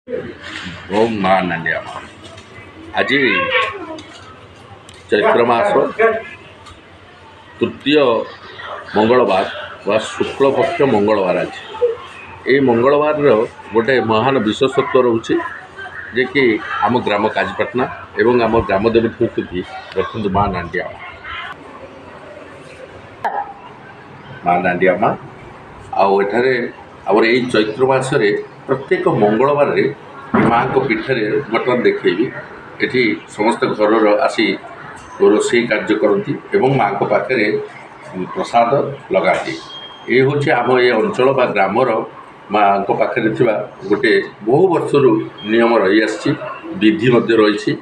ओम मां नांडिया मां आज चैत्र मास तृतीय मंगलवार व शुक्ल पक्ष मंगलवार आज ये मंगलवार गोटे महान विशेषत्व रोचे जे कि आम ग्राम काजीपाटना एवं आम ग्राम देवी प्रकृति रखु मां नांडिया मां नांडिया मां आठारे आम यही चैत्र मासरे प्रत्येक मंगलवार माँ को पीठे मटन देखी एठी समस्त घर आसी रोषे कार्य करती एवं माँ को पाखे प्रसाद लगाती। ये हूँ आम ये अंचल बा ग्रामर माँ को पाखे गोटे बहु वर्षर नियम रही आसी विधि रही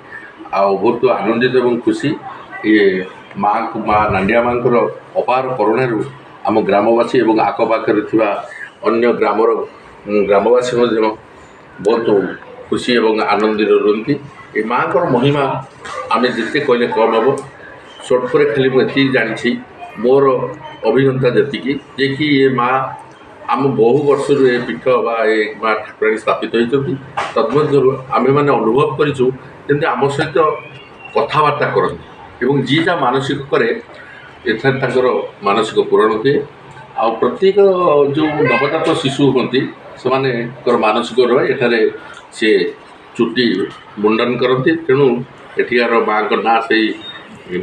बहुत आनंदित एवं खुशी ये माँ माँ नांडिया माँ अपार करुणारू आम ग्रामवासी एवं आखपाखे अन्य ग्रामर ग्रामवासी बहुत खुशी एवं आनंदित रुहति। ये माँ को महिमा आम जिते कहले कम हम सर्टकरे खाली मुझे जानी मोर अभिज्ञता जी जे कि ये माँ आम बहु वर्ष ये पीठ बा ये माँ ठाकुराणी स्थापित होती तदमध्य आम मैंने अनुभव करें आम सहित कथबार्ता करती एवं जी जहाँ मानसिक करे एथर मानसिक पूरण हुए आ प्रत्येक जो नवजात शिशु होती से मानसिक रहे एठारे सी चुटी मुंडन करती तेणु एठिकार माँ को ना से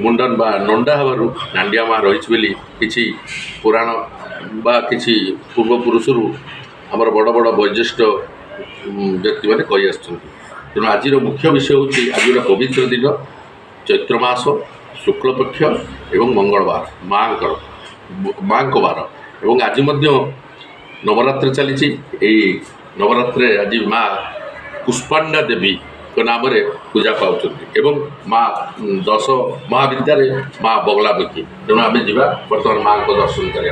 मुंडन बा नंडा हबारू नांडिया माँ रही किसी पुराण बा किसी पूर्वपुरुषर आमर बड़ बड़ वयोज्येष्ठ व्यक्ति मैंने कही आसुँच। आज मुख्य विषय हूँ आज पवित्र दिन चैत्र मास शुक्लपक्ष एवं मंगलवार माँ को बार एवं आज नवरात्र चली नवरात्र आज माँ पुष्पांडा देवी को नाम पूजा पाँच एवं माँ 10 महाविद्या माँ बगलामुखी तेणु आम जा बर्तमान माँ को दर्शन करने